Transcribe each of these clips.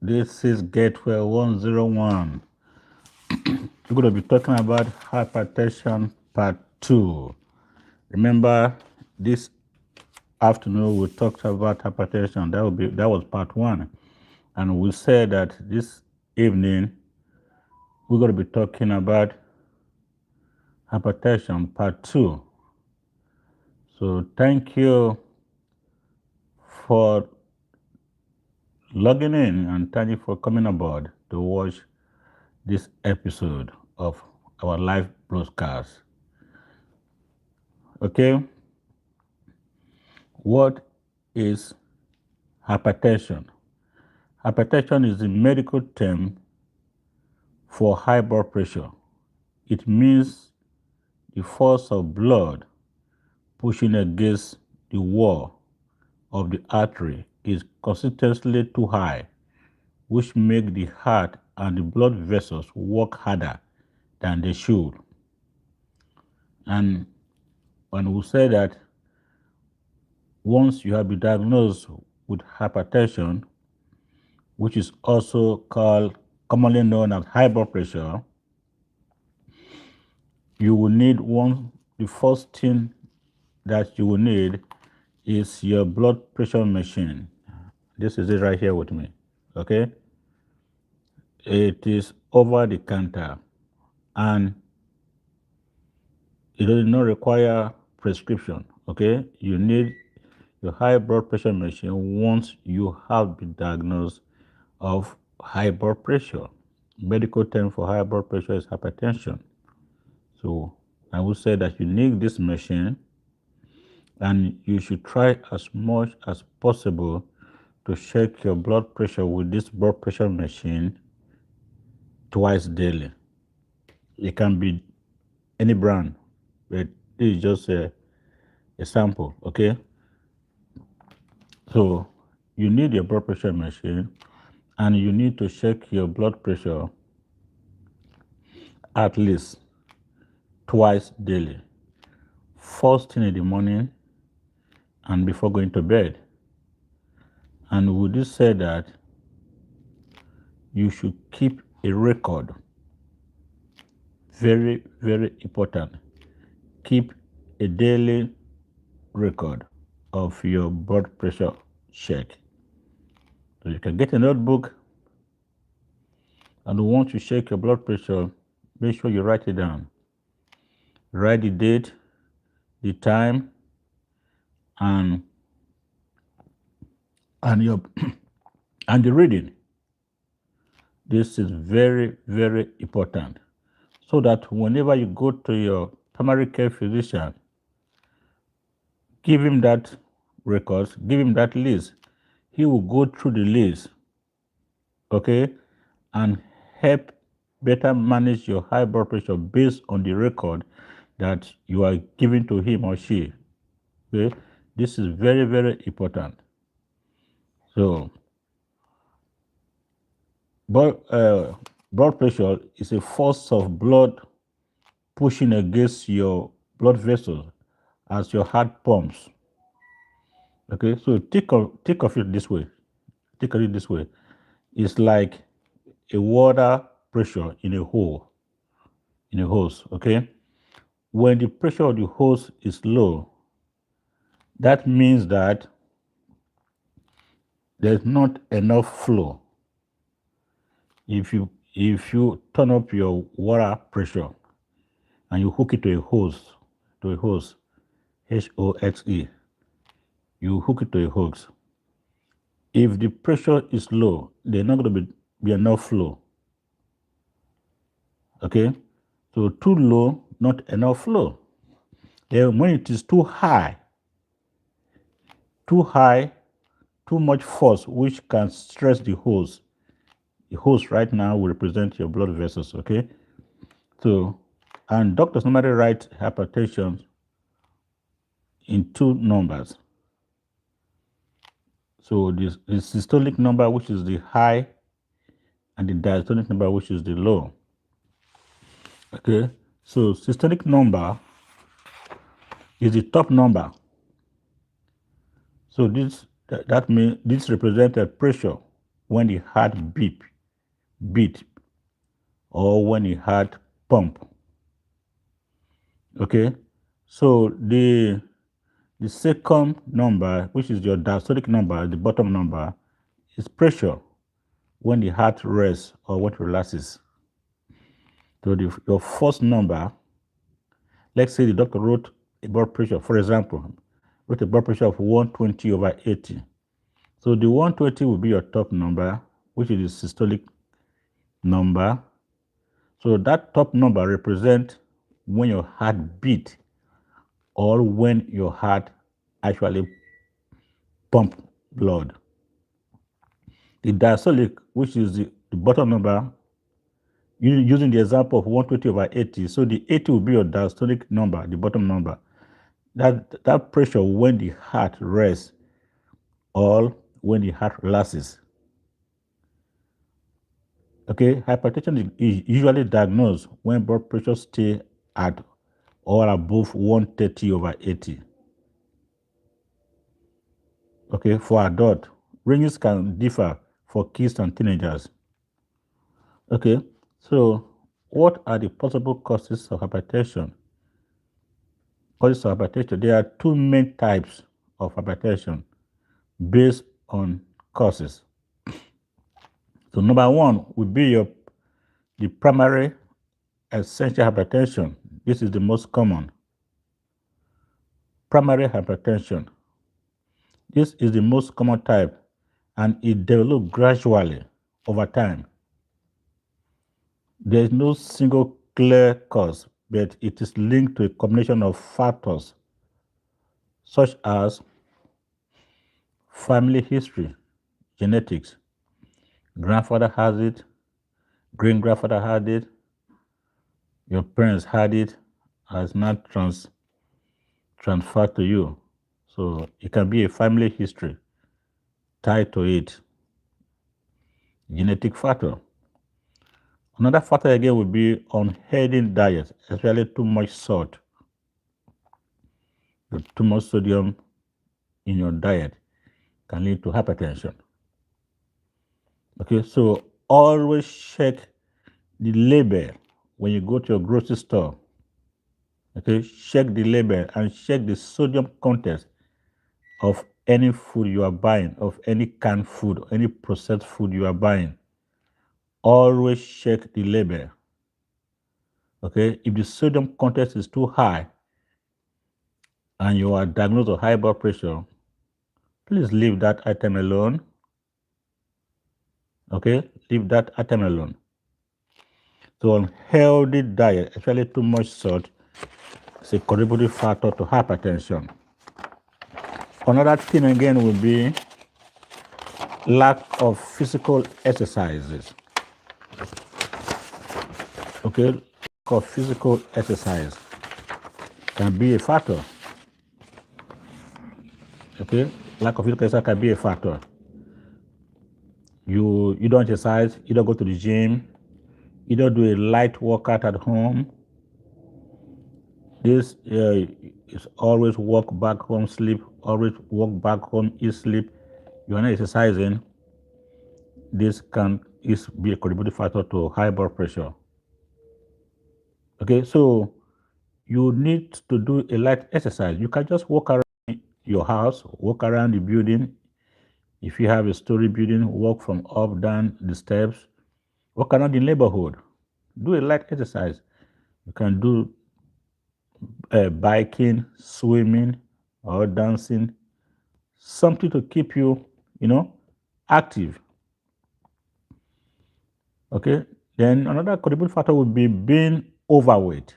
This is Gateway 101. We're going to be talking about hypertension part 2. Remember, this afternoon we talked about hypertension. That was part 1. And we said that this evening we're going to be talking about hypertension part 2. So thank you for logging in and thank you for coming aboard to watch this episode of our live broadcast. Okay, what is hypertension? Hypertension is the medical term for high blood pressure. It means the force of blood pushing against the wall of the artery is consistently too high, which makes the heart and the blood vessels work harder than they should. And when we say that once you have been diagnosed with hypertension, which is also commonly known as high blood pressure, you will need the first thing that you will need is your blood pressure machine. This is it right here with me, okay? It is over the counter and it does not require prescription, okay? You need your high blood pressure machine once you have been diagnosed of high blood pressure. Medical term for high blood pressure is hypertension. So I would say that you need this machine and you should try as much as possible to check your blood pressure with this blood pressure machine twice daily. It can be any brand, but this is just a sample, okay? So you need your blood pressure machine and you need to check your blood pressure at least twice daily. First thing in the morning and before going to bed. And we just say that you should keep a record. Very, very important. Keep a daily record of your blood pressure check. So you can get a notebook and once you check your blood pressure, make sure you write it down. Write the date, the time, and your and the reading. This is very, very important. So that whenever you go to your primary care physician, give him that records, give him that list. He will go through the list, okay, and help better manage your high blood pressure based on the record that you are giving to him or she. Okay, this is very, very important. So, blood pressure is a force of blood pushing against your blood vessels as your heart pumps. Okay, so think of it this way. Think of it this way. It's like a water pressure in a hose, okay? When the pressure of the hose is low, that means that there's not enough flow. If you turn up your water pressure and you hook it to a hose, H-O-S-E, you hook it to a hose. If the pressure is low, there's not going to be enough flow. Okay? So too low, not enough flow. Then when it is too high, too much force, which can stress the hose. The hose right now will represent your blood vessels, okay? So, and doctors normally write hypertension in two numbers. So the systolic number, which is the high, and the diastolic number, which is the low. Okay, so systolic number is the top number. So that means this represents a pressure when the heart beat, or when the heart pump. Okay, so the second number, which is your diastolic number, the bottom number, is pressure when the heart rests or when it relaxes. So your first number, let's say the doctor wrote a blood pressure, for example, wrote a blood pressure of 120/80. So the 120 will be your top number, which is the systolic number. So that top number represents when your heart beat or when your heart actually pump blood. The diastolic, which is the bottom number, using the example of 120/80, so the 80 will be your diastolic number, the bottom number. That pressure when the heart rests or when the heart relaxes. Okay, hypertension is usually diagnosed when blood pressure stay at or above 130/80. Okay, for adult, ranges can differ for kids and teenagers. Okay, so what are the possible causes of hypertension? Causes of hypertension, there are two main types of hypertension based on causes. So number one would be the primary essential hypertension. This is the most common. Primary hypertension. This is the most common type, and it develops gradually over time. There is no single clear cause, but it is linked to a combination of factors such as family history, genetics, grandfather has it, great grandfather had it, your parents had it, has not transferred to you. So it can be a family history tied to it, genetic factor. Another factor again would be unhealthy diet, especially too much salt, too much sodium in your diet can lead to hypertension. Okay, so always check the label when you go to your grocery store. Okay, check the label and check the sodium content of any food you are buying, of any canned food, any processed food you are buying. Always check the label. Okay, if the sodium content is too high and you are diagnosed with high blood pressure, please leave that item alone. Okay, leave that item alone. So unhealthy diet, especially too much salt, is a contributing factor to hypertension. Another thing again will be lack of physical exercises. Okay, lack of physical exercise can be a factor. Okay, lack of physical exercise can be a factor. You don't exercise, you don't go to the gym, you don't do a light workout at home. This is always walk back home, sleep, always walk back home, eat, sleep. You are not exercising. This can be a contributing factor to high blood pressure. Okay, so you need to do a light exercise. You can just walk around your house, walk around the building. If you have a story building, walk from up, down the steps, walk around the neighborhood. Do a light exercise. You can do biking, swimming, or dancing. Something to keep you, active. Okay. Then another contributing factor would be being overweight.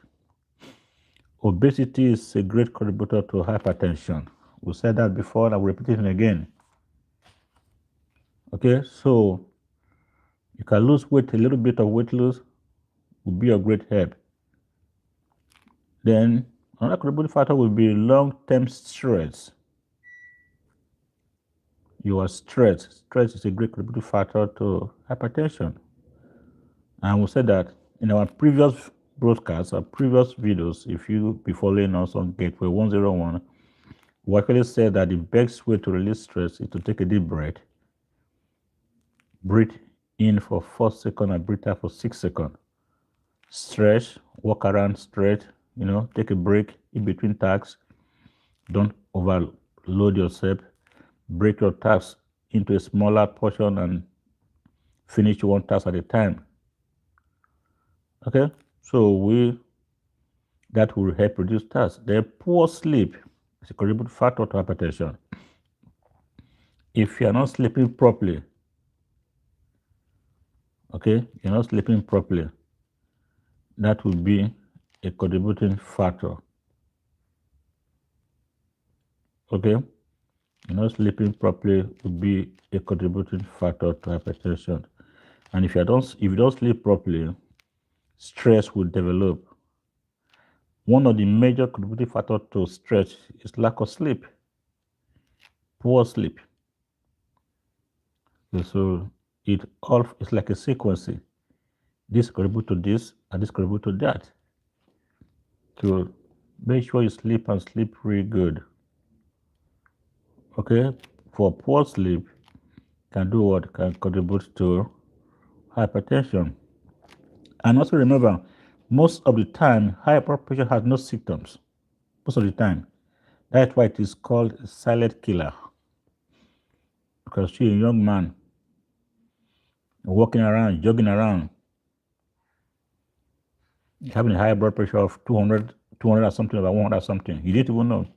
Obesity is a great contributor to hypertension. We said that before, I'll repeat it again. Okay, so you can lose weight, a little bit of weight loss would be a great help. Then another contributing factor will be long-term stress. You are stressed. Stress is a great contributing factor to hypertension. And we said that in our previous broadcasts or previous videos, if you be following us on Gateway 101, we actually said that the best way to release stress is to take a deep breath. breathe in for 4 seconds and breathe out for 6 seconds. Stretch, walk around straight, take a break in between tasks. Don't overload yourself. Break your tasks into a smaller portion and finish one task at a time. Okay, so that will help reduce tasks. The poor sleep is a contributing factor to hypertension. If you are not sleeping properly, you're not sleeping properly, that will be a contributing factor. Okay, you're not sleeping properly will be a contributing factor to hypertension. And if you don't sleep properly, stress will develop. One of the major contributing factors to stress is lack of sleep, poor sleep. Okay, so it's like a sequence. This contribute to this, and this contribute to that. So make sure you sleep and sleep really good. Okay, for poor sleep, can do what? Can contribute to hypertension. And also remember, most of the time, high blood pressure has no symptoms. Most of the time. That's why it is called a silent killer. Because you're a young man walking around, jogging around, having a high blood pressure of 200 or something, or 100 or something. You didn't even know.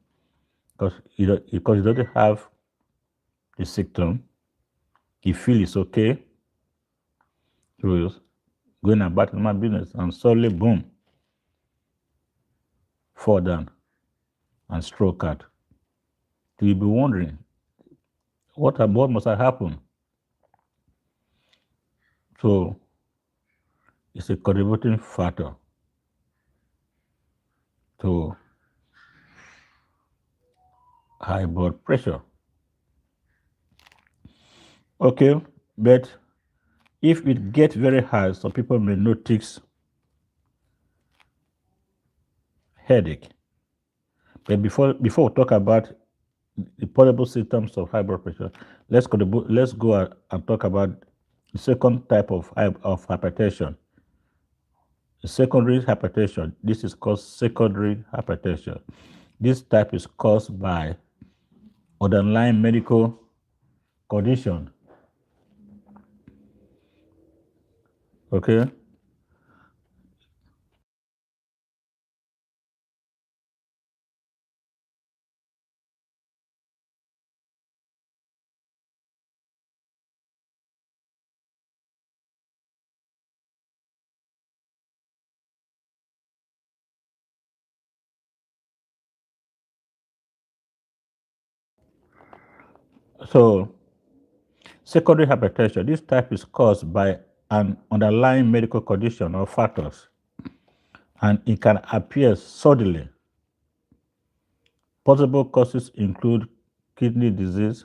Because you doesn't have the symptom. You feel it's okay. So going about my business, and suddenly, boom, fall down and stroke out. So you'll be wondering, what must have happened? So it's a contributing factor to high blood pressure. Okay, but if it gets very high, some people may notice headache. But before we talk about the possible symptoms of high blood pressure, let's go and talk about the second type of hypertension. The secondary hypertension. This is called secondary hypertension. This type is caused by underlying medical condition. Okay. So secondary hypertension, this type is caused by an underlying medical condition or factors, and it can appear suddenly. Possible causes include kidney disease,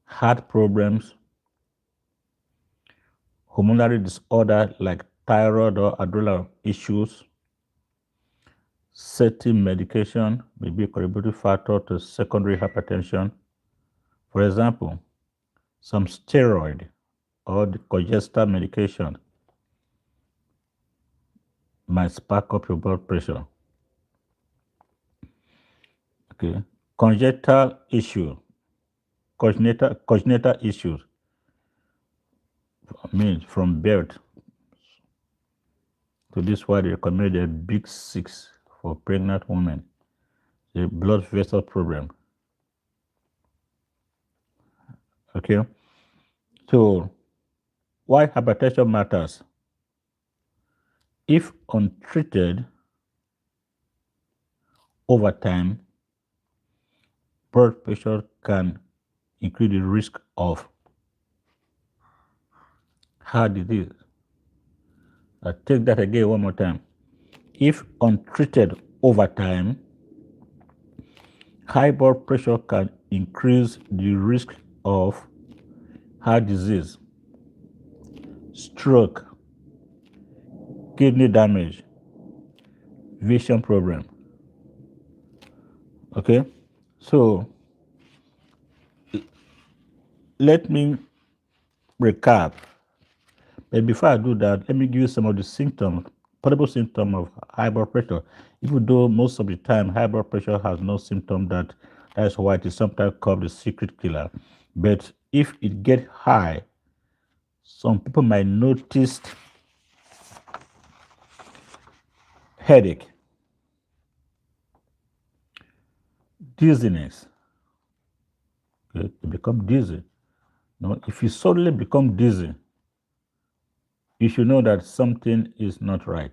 heart problems, hormonal disorder like thyroid or adrenal issues, certain medication may be a contributing factor to secondary hypertension. For example, some steroid or the congestant medication might spark up your blood pressure. Okay, congenital issues. I mean, from birth. So this is why they recommend a big 6 for pregnant women. The blood vessel problem. Okay, so why hypertension matters? If untreated over time, blood pressure can increase the risk of heart disease. I take that again one more time. If untreated over time, high blood pressure can increase the risk of heart disease, stroke, kidney damage, vision problem. Okay, so let me recap. But before I do that, let me give you some of the symptoms, possible symptoms of high blood pressure. Even though most of the time high blood pressure has no symptom, that's why it is sometimes called the secret killer. But if it gets high, some people might notice headache, dizziness. Okay, you become dizzy. No, if you suddenly become dizzy, you should know that something is not right.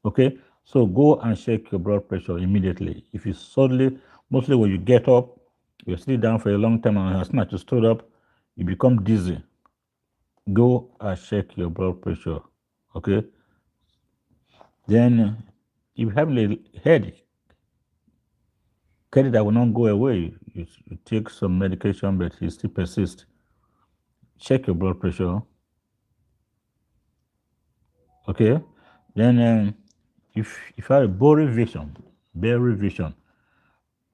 Okay, so go and check your blood pressure immediately. If you suddenly, mostly when you get up, you're sitting down for a long time, and as soon as you stood up, you become dizzy. Go and check your blood pressure. Okay, then if you have a headache, that will not go away. You take some medication, but it still persists. Check your blood pressure. Okay, then if you have a blurry vision,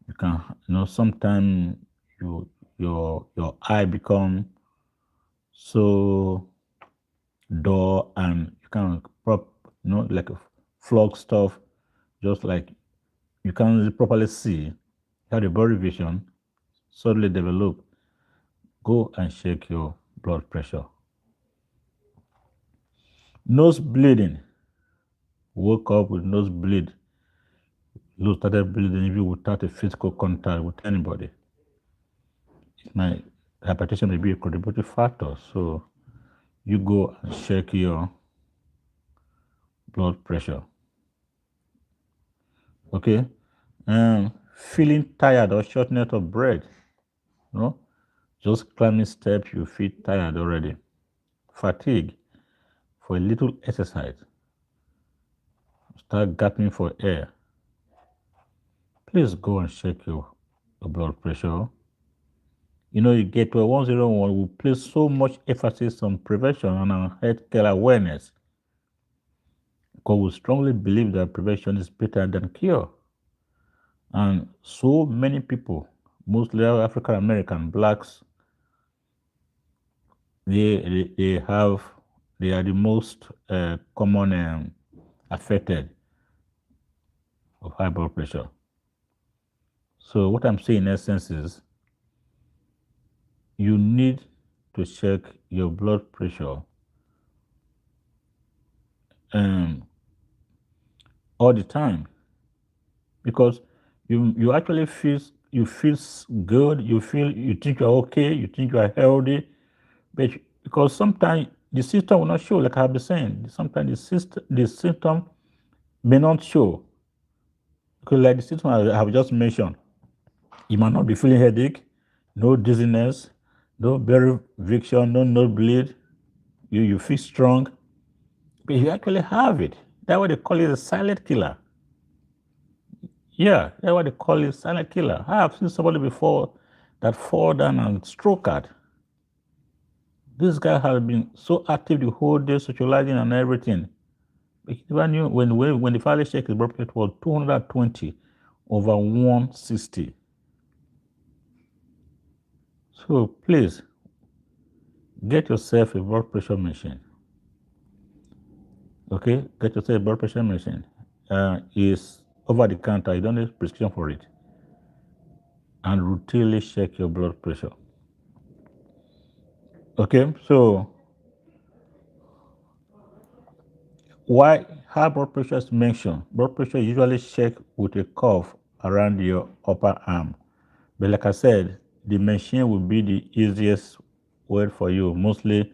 you can sometimes your eye become so dull and you can prop like a flog stuff, just like you can't really properly see. You have the blurry vision suddenly develop. Go and check your blood pressure. Nose bleeding. Woke up with nose bleed. You started bleeding even without a physical contact with anybody. My hypertension may be a contributing factor, so you go and check your blood pressure. Okay, feeling tired or shortness of breath. Just climbing steps, you feel tired already. Fatigue for a little exercise. Start gasping for air. Please go and check your blood pressure. You get to a 101, we place so much emphasis on prevention and on healthcare awareness because we strongly believe that prevention is better than cure. And so many people, mostly African American, blacks, they are the most common affected of high blood pressure. So what I'm saying in essence is you need to check your blood pressure all the time because you actually feel good, you think you're okay, you think you are healthy, but because sometimes the system will not show, like I've been saying, sometimes the symptom may not show. Because like the symptom I have just mentioned, you might not be feeling headache, no dizziness, no berry friction, no nose bleed, you feel strong, but you actually have it. That's what they call it, a silent killer. Yeah, that's what they call it, silent killer. I have seen somebody before that fall down and stroke out. This guy has been so active the whole day, socializing and everything. But he never knew when the finally checked his blood pressure was 220 over 160. So please get yourself a blood pressure machine. Okay, get yourself a blood pressure machine. Is over the counter. You don't need prescription for it. And routinely check your blood pressure. Okay, so why high blood pressure is mentioned? Blood pressure is usually checked with a cuff around your upper arm. But like I said, the machine will be the easiest way for you, mostly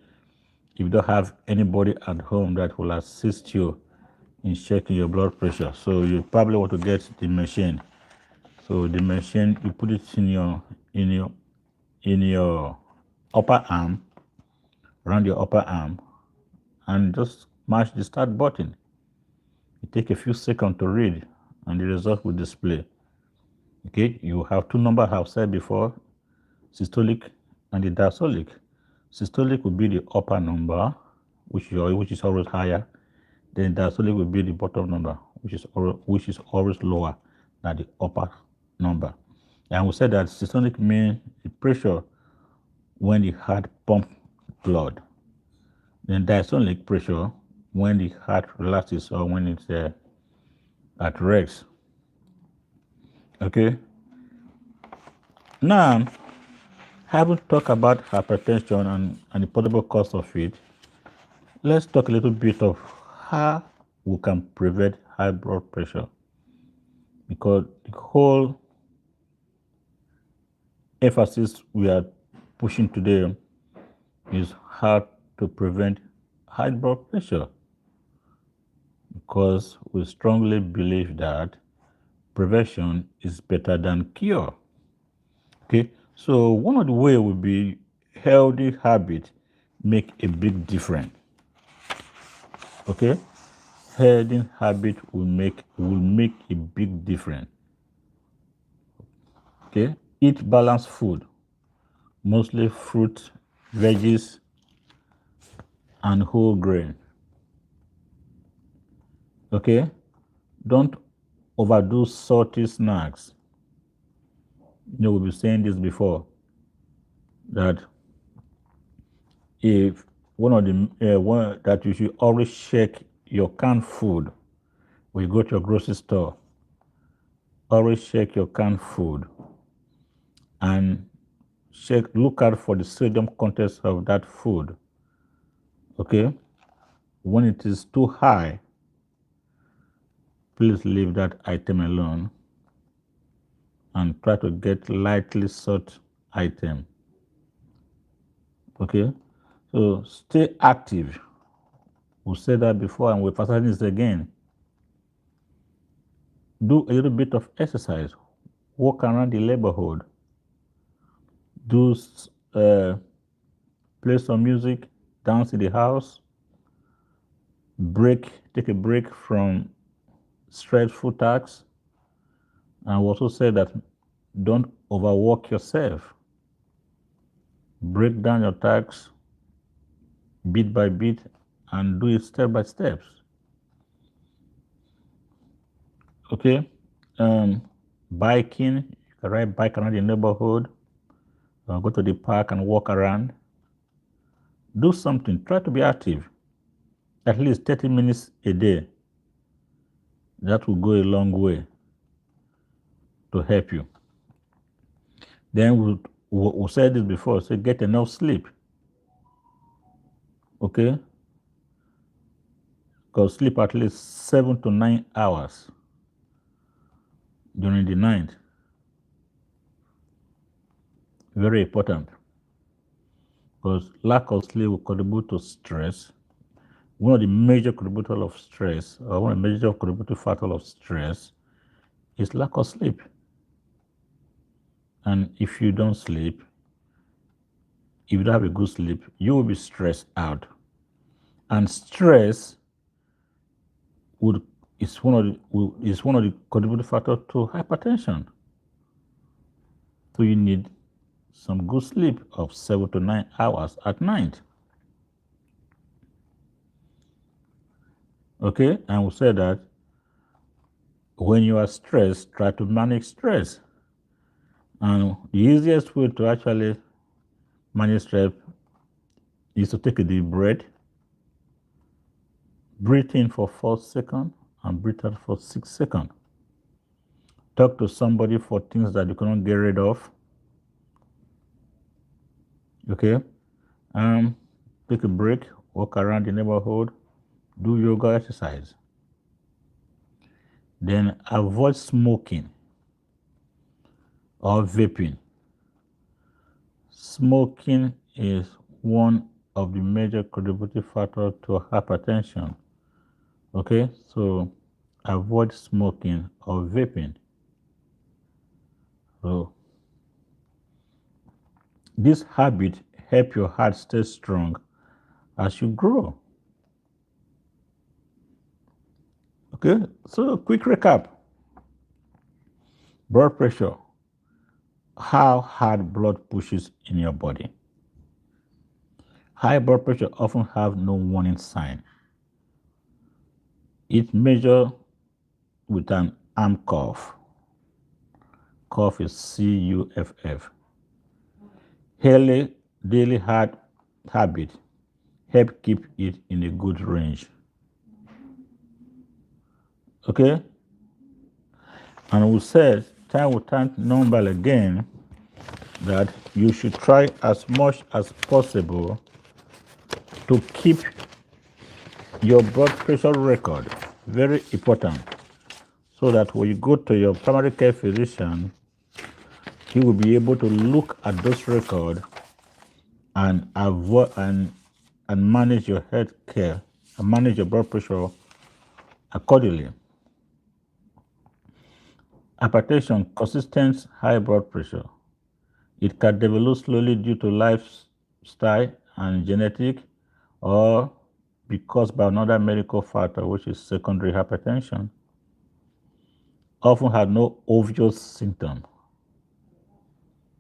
if you don't have anybody at home that will assist you in checking your blood pressure. So you probably want to get the machine. So the machine, you put it in your upper arm, around your upper arm, and just mash the start button. It takes a few seconds to read, and the result will display. Okay, you have two numbers I've said before, systolic and the diastolic. Systolic will be the upper number, which is always higher. Then diastolic will be the bottom number, which is always lower than the upper number. And we said that systolic means the pressure when the heart pump blood. Then diastolic pressure, when the heart relaxes or when it's at rest. Okay. Now, having talked about hypertension and the possible cause of it, let's talk a little bit of how we can prevent high blood pressure. Because the whole emphasis we are pushing today is how to prevent high blood pressure. Because we strongly believe that prevention is better than cure. Okay, so one of the ways would be healthy habits make a big difference. Okay, healthy habit will make a big difference. Okay, eat balanced food, mostly fruit, veggies, and whole grain. Okay, don't overdo salty snacks. We've been saying this before that if one of the one that you should always check your canned food when you go to your grocery store. Always check your canned food and look out for the sodium content of that food. Okay, when it is too high, please leave that item alone and try to get lightly salt item. Okay, so stay active. We said that before and we're emphasizing this again. Do a little bit of exercise. Walk around the neighborhood. Do play some music, dance in the house. Take a break from stressful tasks. And we also said that don't overwork yourself. Break down your tasks bit by bit and do it step by steps. Okay, biking, you can ride bike around the neighborhood, go to the park and walk around. Do something, try to be active, at least 30 minutes a day. That will go a long way to help you. Then we said this before, so get enough sleep. Okay, because sleep at least 7 to 9 hours during the night. Very important, because lack of sleep will contribute to stress. One of the major contributors of stress, or one of the major contributing factors of stress, is lack of sleep. And if you don't sleep, if you don't have a good sleep, you will be stressed out. And stress is one of the contributing factors to hypertension. So you need some good sleep of 7 to 9 hours at night. Okay, and we said that when you are stressed, try to manage stress. And the easiest way to actually manage stress is to take a deep breath, breathe in for 4 seconds, and breathe out for 6 seconds. Talk to somebody for things that you cannot get rid of. Okay, take a break, walk around the neighborhood, do yoga exercise. Then avoid smoking or vaping. Smoking is one of the major contributing factors to hypertension. Okay, so avoid smoking or vaping. So this habit help your heart stay strong as you grow. Okay, so quick recap. Blood pressure, how hard blood pushes in your body. High blood pressure often have no warning sign. It measures with an arm cough. Cough is CUFF. Daily heart habit help keep it in a good range. Okay? And we said time will time number again that you should try as much as possible to keep your blood pressure record. Very important. So that when you go to your primary care physician, he will be able to look at those records and avoid and manage your health care and manage your blood pressure accordingly. Hypertension, consistent high blood pressure. It can develop slowly due to lifestyle and genetic, or because by another medical factor, which is secondary hypertension. Often have no obvious symptom,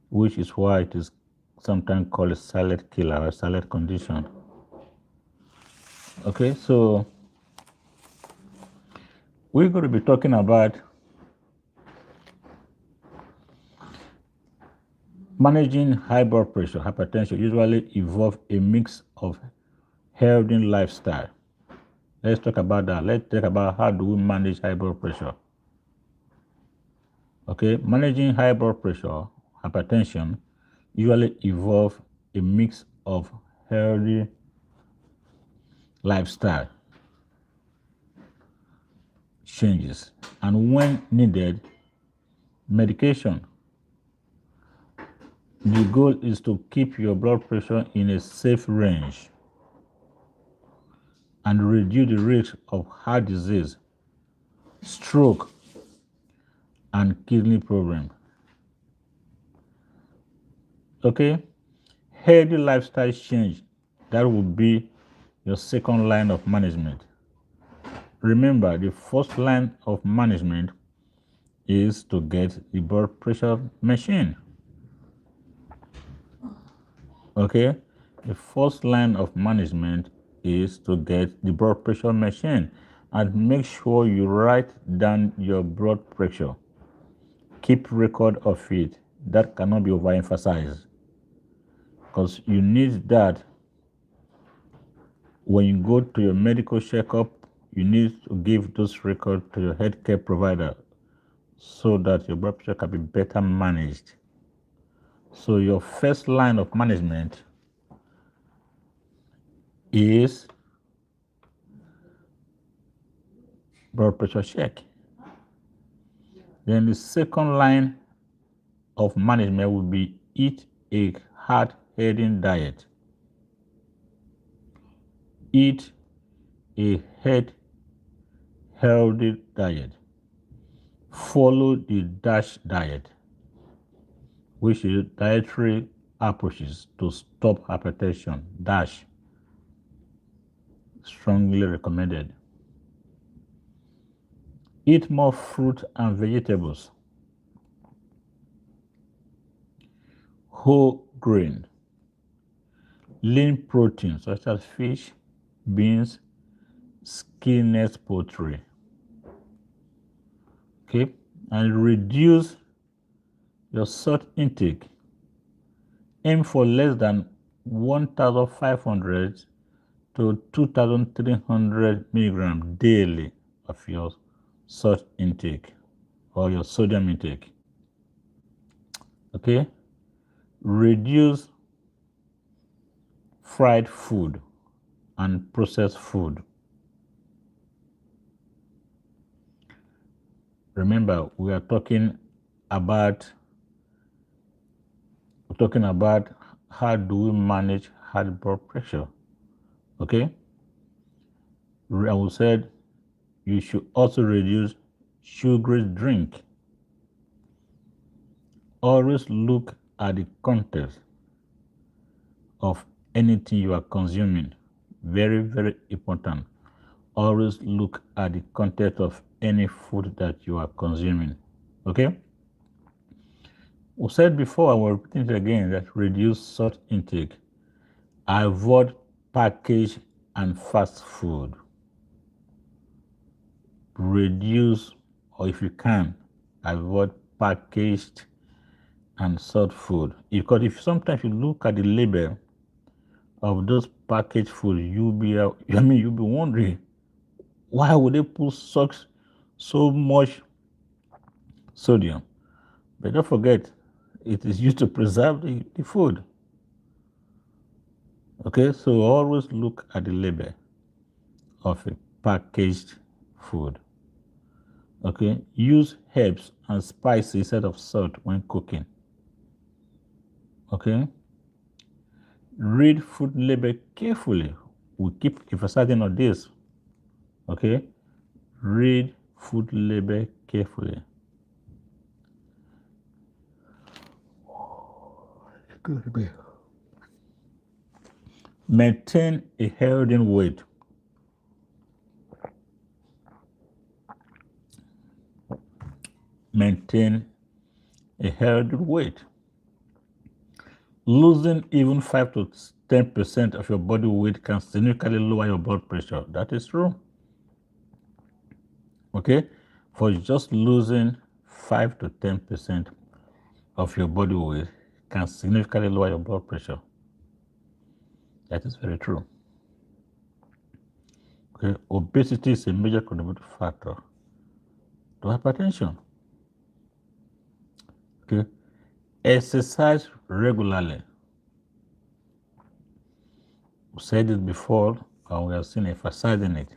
which is why it is sometimes called a silent killer or a silent condition. Okay, so we're going to be talking about managing high blood pressure. Hypertension usually involves a mix of healthy lifestyle. Let's talk about that. Let's talk about how do we manage high blood pressure. Okay, managing high blood pressure, hypertension, usually involves a mix of healthy lifestyle changes and, when needed, medication. The goal is to keep your blood pressure in a safe range and reduce the risk of heart disease, stroke, and kidney problem. Okay, healthy lifestyle change, that would be your second line of management. Remember, the first line of management is to get the blood pressure machine. Okay, the first line of management is to get the blood pressure machine, and make sure you write down your blood pressure. Keep record of it. That cannot be overemphasized, because you need that when you go to your medical checkup. You need to give those records to your healthcare provider so that your blood pressure can be better managed. So your first line of management is blood pressure check. Then the second line of management will be eat a hard-healthy diet. Eat a healthy diet. Follow the DASH diet, which is dietary approaches to stop hypertension. DASH, strongly recommended. Eat more fruit and vegetables. Whole grain. Lean protein such as fish, beans, skinless poultry. Okay, and reduce your salt intake. Aim for less than 1,500 to 2,300 milligrams daily of your salt intake or your sodium intake. Okay, reduce fried food and processed food. Remember, we are talking about how do we manage high blood pressure. Okay, I said you should also reduce sugary drink. Always look at the context of anything you are consuming. Very, very important. Always look at the content of any food that you are consuming. Okay? We said before, I will repeat it again, that reduce salt intake. Avoid packaged and fast food. Reduce, or if you can, avoid packaged and salt food. Because if sometimes you look at the label of those packaged food, you'll be wondering, why would they put so much sodium? But don't forget, it is used to preserve the food. Okay, so always look at the label of a packaged food. Okay, use herbs and spices instead of salt when cooking. Okay, read food label carefully. We keep emphasizing on this. Okay, read food label carefully. Maintain a healthy weight. Maintain a healthy weight. Losing even 5 to 10% of your body weight can significantly lower your blood pressure. That is true. Okay, for just losing 5 to 10% of your body weight can significantly lower your blood pressure. That is very true. Okay, obesity is a major contributing factor to hypertension. Okay, exercise regularly. We said it before, and we have seen emphasizing it.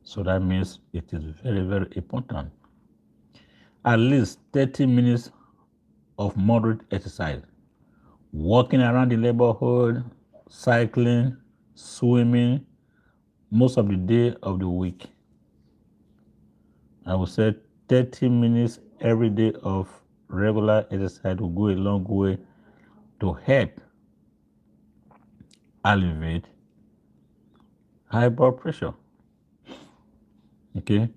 So that means it is very, very important. At least 30 minutes of moderate exercise. Walking around the neighborhood, cycling, swimming, most of the day of the week. I would say 30 minutes every day of regular exercise will go a long way to help alleviate high blood pressure. Okay,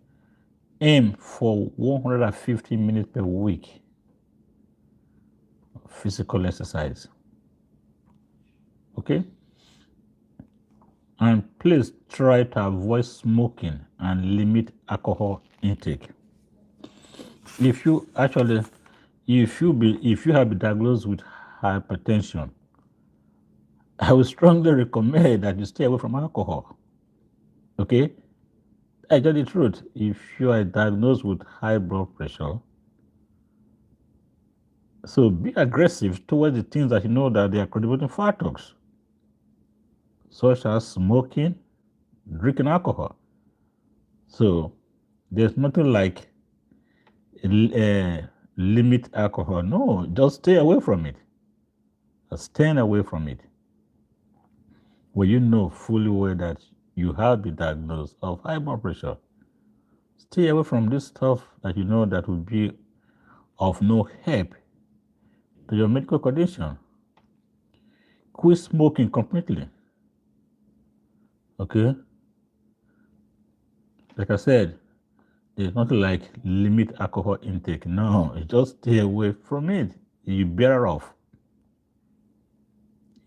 aim for 150 minutes per week of physical exercise. Okay, and please try to avoid smoking and limit alcohol intake. If you have been diagnosed with hypertension, I would strongly recommend that you stay away from alcohol. Okay, I tell the truth. If you are diagnosed with high blood pressure, so be aggressive towards the things that you know that they are contributing factors, such as smoking, drinking alcohol. So there's nothing like limit alcohol. No, just stay away from it. Staying away from it. When you know fully well that you have been diagnosed of high blood pressure, stay away from this stuff that you know that will be of no help to your medical condition. Quit smoking completely. Okay? Like I said, there's nothing like limit alcohol intake. No, just stay away from it. You're better off.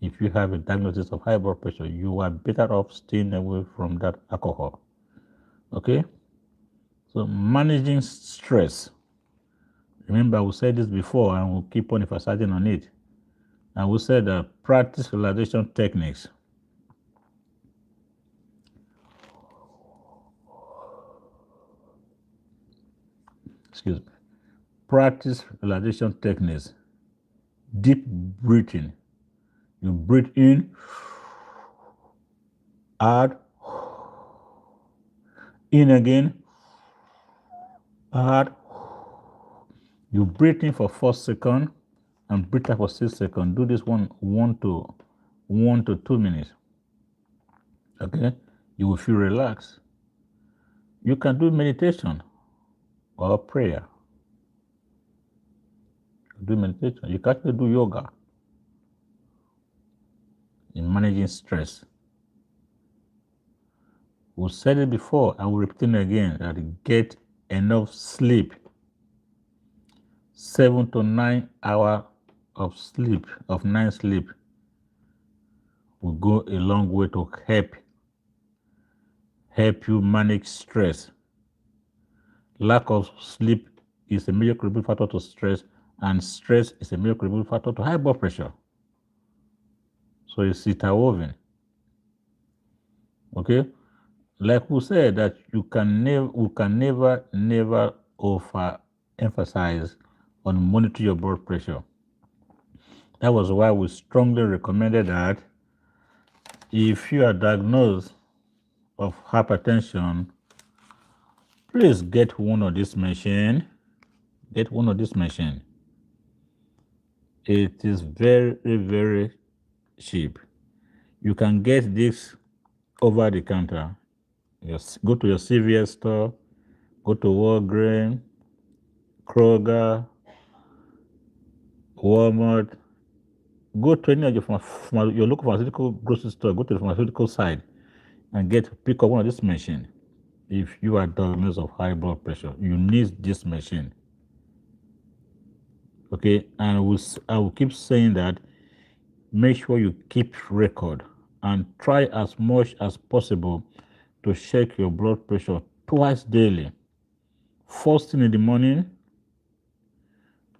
If you have a diagnosis of high blood pressure, you are better off staying away from that alcohol. Okay? So managing stress. Remember, we said this before and we'll keep on emphasizing on it. And we said that practice relaxation techniques. Excuse me. Practice relaxation techniques. Deep breathing. You breathe in, out, in again, out. You breathe in for 4 seconds and breathe out for 6 seconds. Do this one to 2 minutes. Okay, you will feel relaxed. You can do meditation or prayer. Do meditation. You can actually do yoga in managing stress. We said it before and we're repeating again that get enough sleep. 7 to 9 hours of sleep, of night sleep, will go a long way to help you manage stress. Lack of sleep is a major contributing factor to stress, and stress is a major contributing factor to high blood pressure. So it's interwoven. Okay? Like we said that we can never overemphasize on monitor your blood pressure. That was why we strongly recommended that if you are diagnosed of hypertension, please get one of this machine. Get one of this machine. It is very cheap. You can get this over the counter. Yes, go to your CVS store, go to Walgreens, Kroger, Walmart, go to any of your local pharmaceutical grocery store, go to the pharmaceutical side and pick up one of this machine. If you are diagnosed of high blood pressure, you need this machine. Okay, and I will keep saying that. Make sure you keep record and try as much as possible to check your blood pressure twice daily. First thing in the morning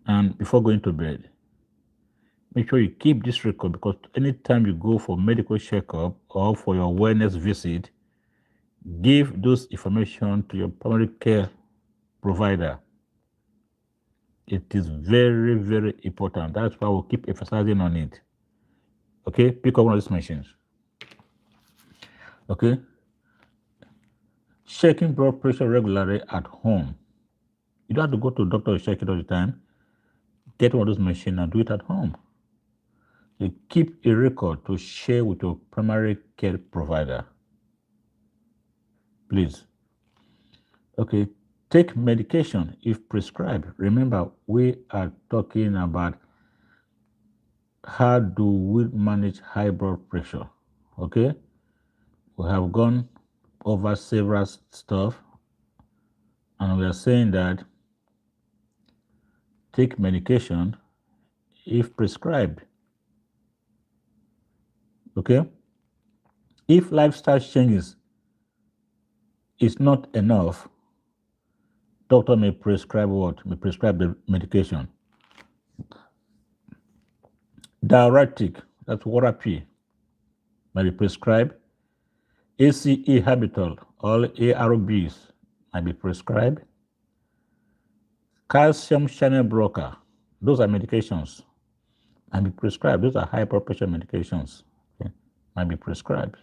and before going to bed. Make sure you keep this record because anytime you go for medical checkup or for your wellness visit, give those information to your primary care provider. It is very important. That's why we'll keep emphasizing on it. Okay, pick up one of these machines. Okay, checking blood pressure regularly at home. You don't have to go to a doctor to check it all the time. Get one of those machines and do it at home. You keep a record to share with your primary care provider. Please. Okay, take medication if prescribed. Remember, we are talking about how do we manage high blood pressure. Okay, we have gone over several stuff and we are saying that take medication if prescribed. Okay, if lifestyle changes is not enough, doctor may prescribe what? May prescribe the medication. Diuretic, that's water P, may be prescribed. ACE inhibitor, all ARBs, might be prescribed. Calcium channel blocker, those are medications, might be prescribed. Those are high blood pressure medications, okay, might be prescribed.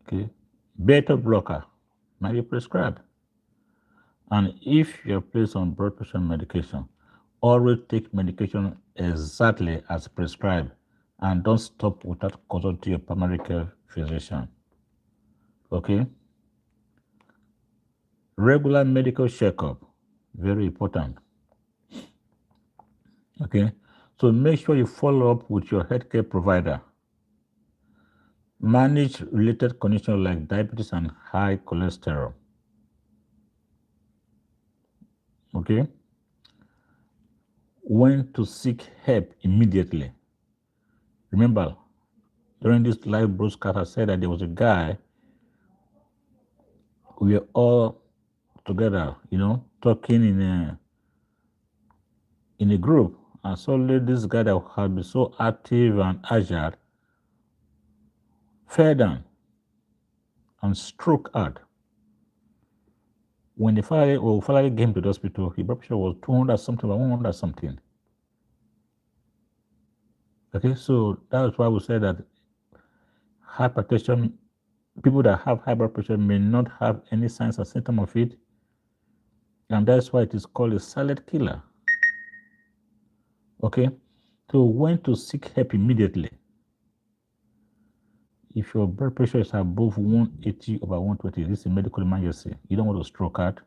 Okay, beta blocker might be prescribed. And if you're placed on blood pressure medication, always take medication exactly as prescribed and don't stop without consulting your primary care physician. Okay? Regular medical checkup, very important. Okay? So make sure you follow up with your healthcare provider. Manage related conditions like diabetes and high cholesterol. Okay? When to seek help immediately. Remember, during this live broadcast, I said that there was a guy, we were all together, talking in a group. And suddenly this guy that had been so active and agile fell down and struck out. When the finally came to the hospital, his blood pressure was 200 something or 100 something. Okay, so that's why we said that hypertension, people that have high blood pressure may not have any signs or symptom of it. And that's why it is called a silent killer. Okay, so when to seek help immediately. If your blood pressure is above 180/120, this is a medical emergency. You don't want to stroke out.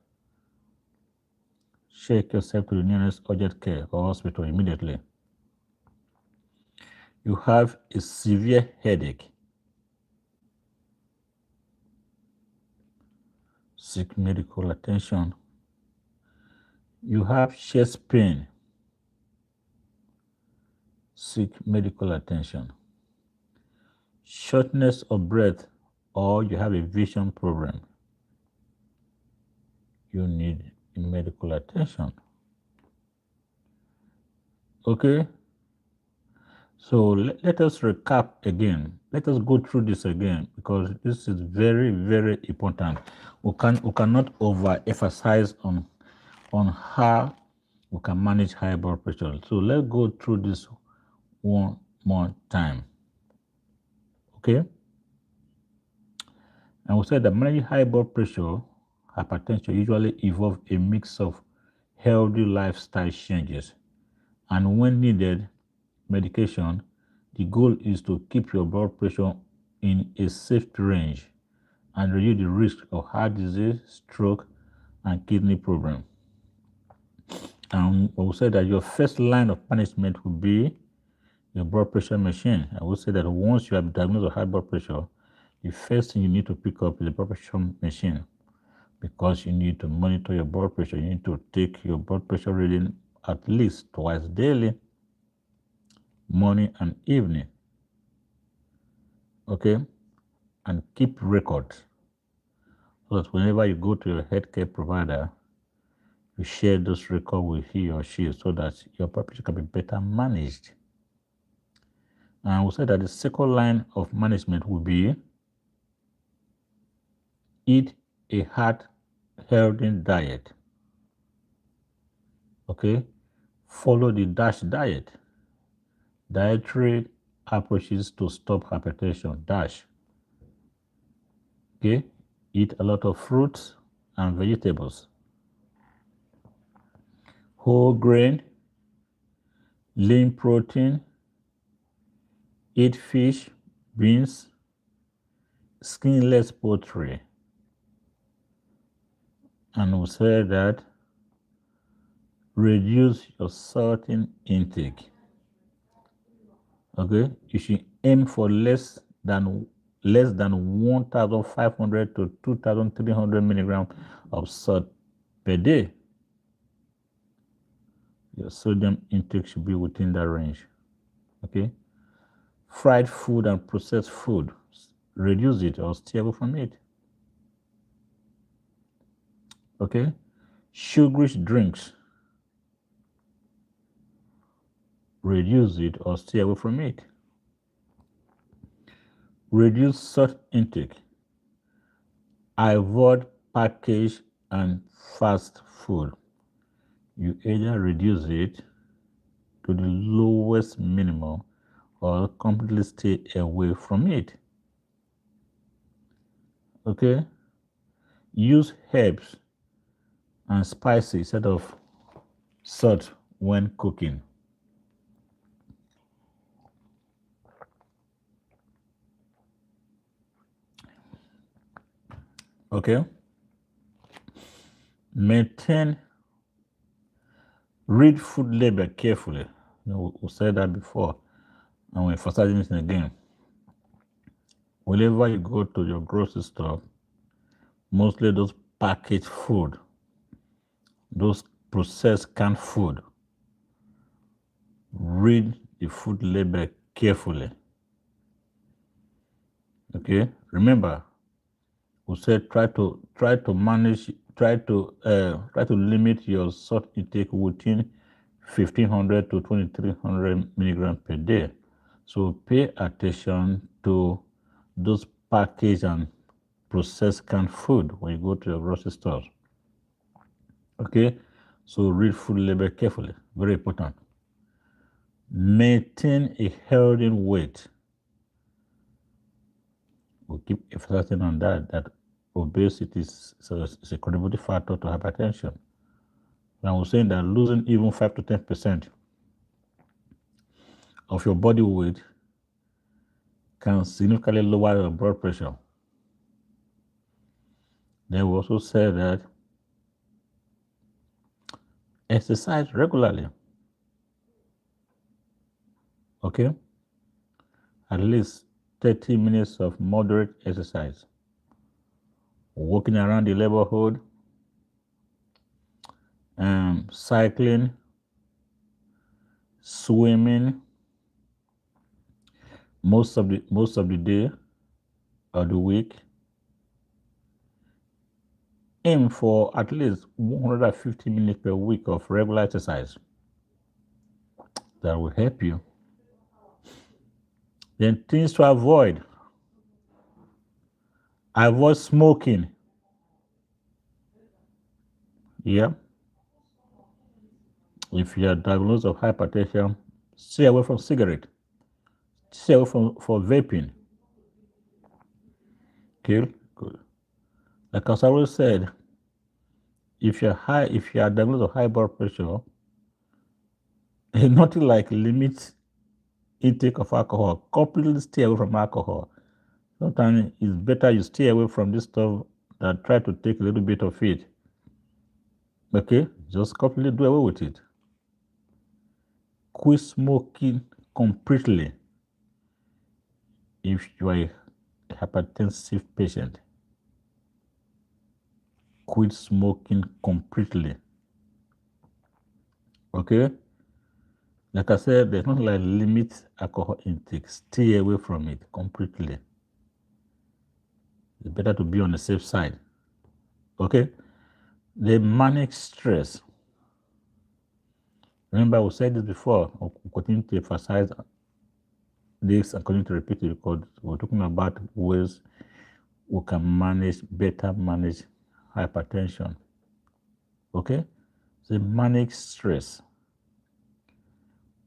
Check yourself to the nearest urgent care or hospital immediately. You have a severe headache. Seek medical attention. You have chest pain. Seek medical attention. Shortness of breath, or you have a vision problem. You need medical attention. Okay? So let us recap again. Let us go through this again because this is very, very important. We cannot overemphasize on how we can manage high blood pressure. So let's go through this one more time. Okay? And we said that managing high blood pressure, hypertension usually involve a mix of healthy lifestyle changes and when needed, medication. The goal is to keep your blood pressure in a safe range and reduce the risk of heart disease, stroke, and kidney problem. And I will say that your first line of management will be your blood pressure machine. I will say that once you have diagnosed with high blood pressure, the first thing you need to pick up is the blood pressure machine because you need to monitor your blood pressure. You need to take your blood pressure reading at least twice daily, morning and evening. Okay? And keep records so that whenever you go to your healthcare provider, you share those records with he or she so that your blood pressure can be better managed. And I will say that the second line of management will be eat a heart healthy diet. Okay? Follow the DASH diet. Dietary approaches to stop hypertension. DASH. Okay? Eat a lot of fruits and vegetables. Whole grain, lean protein, eat fish, beans, skinless poultry. And we say that reduce your salt intake. Okay, you should aim for less than 1,500 to 2,300 milligrams of salt per day. Your sodium intake should be within that range. Okay, fried food and processed food, reduce it or stay away from it. Okay, sugary drinks, reduce it or stay away from it. Reduce salt intake. Avoid packaged and fast food. You either reduce it to the lowest minimum or completely stay away from it. Okay? Use herbs and spices instead of salt when cooking. Okay? Read food label carefully. We said that before, and we're emphasizing it again. Whenever you go to your grocery store, mostly those packaged food, those processed canned food, read the food label carefully. Okay, remember, we said try to limit your salt intake within 1,500 to 2,300 milligrams per day. So pay attention to those packaged and processed canned food when you go to your grocery stores. Okay, so read food label carefully. Very important. Maintain a healthy weight. We'll keep emphasizing on that obesity is a contributing factor to hypertension. And we're saying that losing even 5 to 10% of your body weight can significantly lower your blood pressure. Then we also say that exercise regularly. Okay? At least 30 minutes of moderate exercise. Walking around the neighborhood, cycling, swimming most of the day or the week. Aim for at least 150 minutes per week of regular exercise. That will help you Then things to avoid. Avoid smoking. Yeah. If you are diagnosed of hypertension, stay away from cigarette. Stay away from vaping. Okay. Good. Like as I always said, if you are diagnosed of high blood pressure, it's nothing like limit intake of alcohol. Completely stay away from alcohol. Sometimes it's better you stay away from this stuff than try to take a little bit of it. Okay, just completely do away with it. Quit smoking completely if you are a hypertensive patient. Quit smoking completely. Okay? Like I said, there's nothing like limit alcohol intake. Stay away from it completely. It's better to be on the safe side. Okay? The manic stress. Remember, we said this before. We'll continue to emphasize this and continue to repeat it because we're talking about ways we can better manage hypertension. Okay? The manic stress.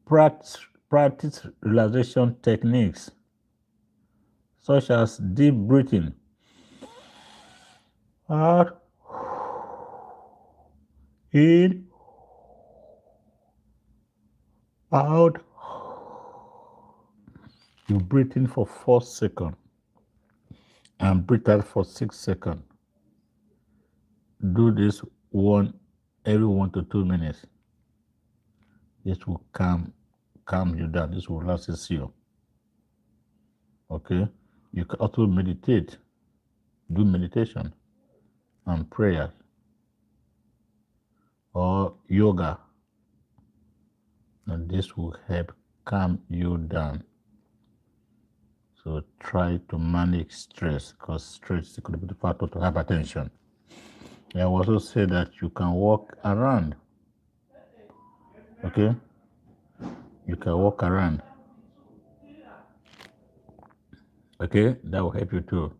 Practice relaxation techniques such as deep breathing, out, in, out. You breathe in for 4 seconds and breathe out for 6 seconds. Do this every 1 to 2 minutes. This will calm you down. This will relax you. Okay? You can also meditate, do meditation and prayer or yoga. And this will help calm you down. So try to manage stress because stress is going to be the factor to hypertension. I also say that you can walk around. Okay? You can walk around. Okay? That will help you too.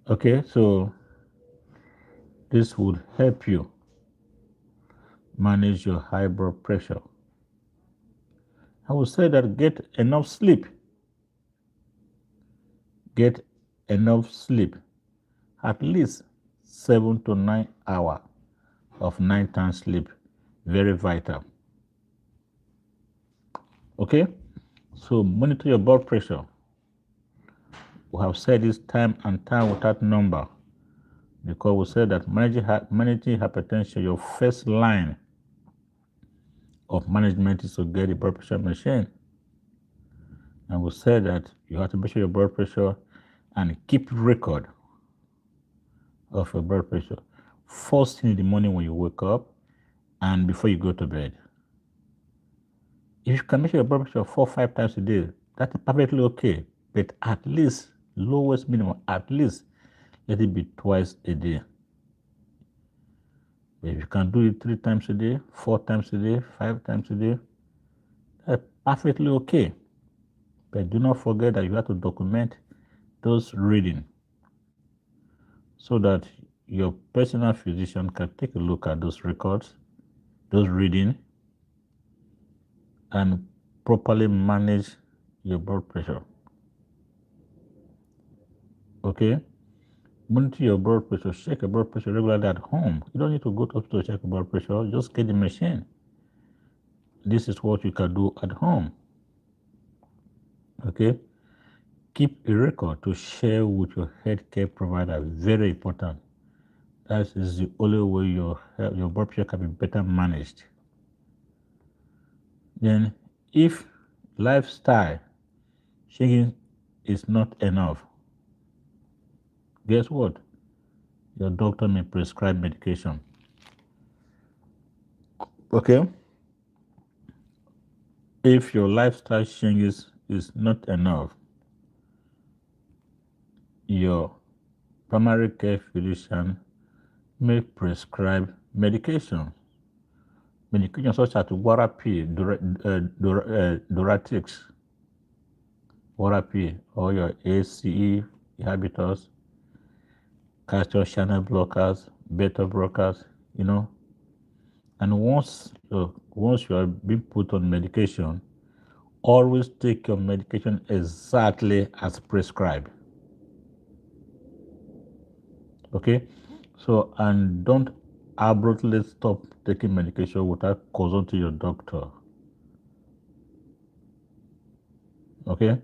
Okay, so this would help you manage your high blood pressure. I would say that get enough sleep. Get enough sleep. At least 7 to 9 hours of nighttime sleep. Very vital. Okay? So monitor your blood pressure. We have said this time and time without number because we said that managing hypertension, your first line of management is to get a blood pressure machine. And we said that you have to measure your blood pressure and keep record of your blood pressure. First thing in the morning when you wake up and before you go to bed. If you can measure your blood pressure 4 or 5 times a day, that's perfectly okay. But at least, lowest minimum, at least let it be twice a day. But if you can do it 3 times a day, 4 times a day, 5 times a day, that's perfectly okay. But do not forget that you have to document those readings so that your personal physician can take a look at those records, those readings, and properly manage your blood pressure. Okay? Monitor your blood pressure, check your blood pressure regularly at home. You don't need to go to hospital to check your blood pressure, just get the machine. This is what you can do at home. Okay? Keep a record to share with your healthcare provider. Very important. That is the only way your blood pressure can be better managed. Then, if lifestyle changing is not enough, guess what? Your doctor may prescribe medication. Okay? If your lifestyle changes is not enough, your primary care physician may prescribe medication. Medication such as Warapy, Doratics, Warapy, or your ACE inhibitors, calcium channel blockers, beta blockers, And once you are being put on medication, always take your medication exactly as prescribed. Okay? So, and don't abruptly stop taking medication without consulting your doctor. Okay?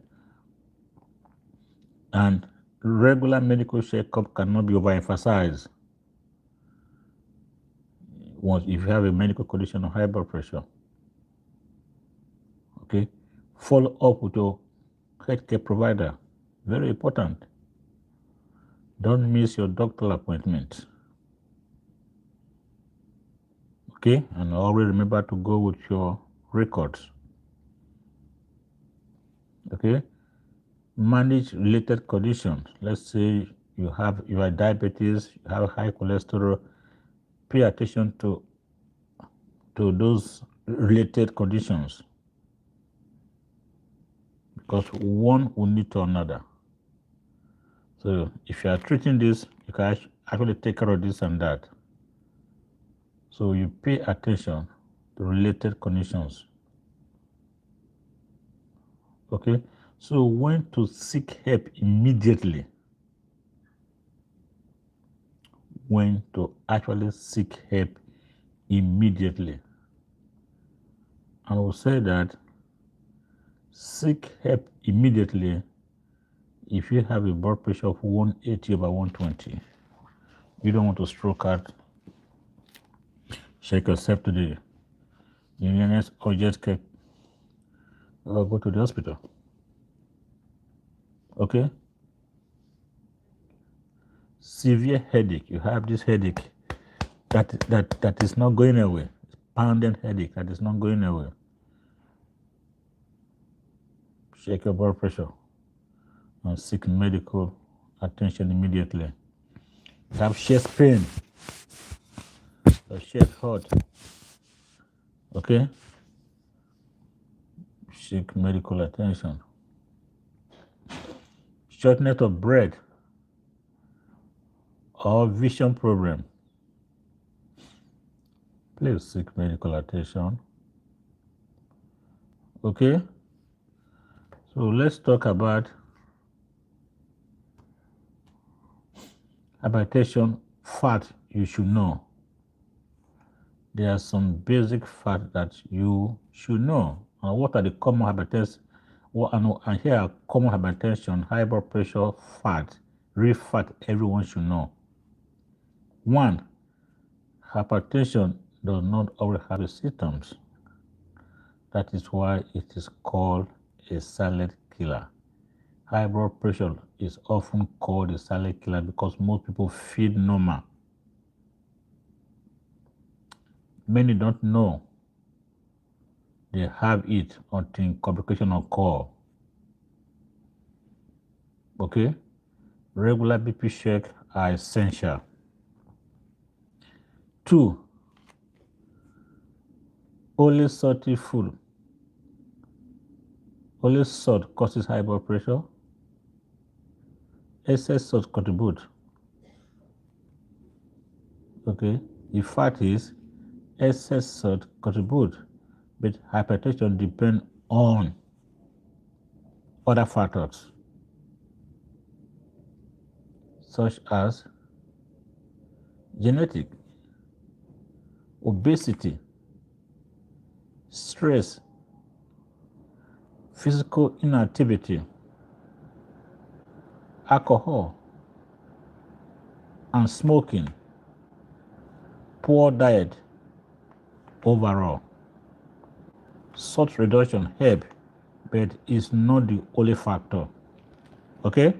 And regular medical checkup cannot be overemphasized. Once if you have a medical condition of high blood pressure, okay, follow up with your healthcare provider. Very important. Don't miss your doctor appointment. Okay, and always remember to go with your records. Okay, manage related conditions. Let's say you are diabetes, you have high cholesterol. Pay attention to those related conditions because one will lead to another. So if you are treating this, you can actually take care of this and that. So you pay attention to related conditions. Okay, so when to seek help immediately. When to actually seek help immediately. I will say that seek help immediately if you have a blood pressure of 180/120. You don't want to stroke out. Check yourself to the nearest urgent care or go to the hospital. Okay? Severe headache. You have this headache that is not going away. Pounding headache that is not going away. Check your blood pressure and seek medical attention immediately. You have chest pain. Your chest hot. Okay? Seek medical attention. Shortness of breath or vision problem. Please seek medical attention. Okay? So let's talk about hypertension facts you should know. There are some basic facts that you should know. And what are the common hypertension? And here are common hypertension, high blood pressure facts, real fact everyone should know. 1. Hypertension does not always have the symptoms. That is why it is called a silent killer. High blood pressure is often called a silent killer because most people feel normal. Many don't know they have it until complications occur. Okay? Regular BP check are essential. 2. Only salty food. Only salt causes high blood pressure. Excess salt contribute. Okay? The fact is, excess salt contribute, but hypertension depends on other factors, such as genetic, obesity, stress, physical inactivity, alcohol, and smoking, poor diet. Overall, salt reduction help, but is not the only factor. Okay?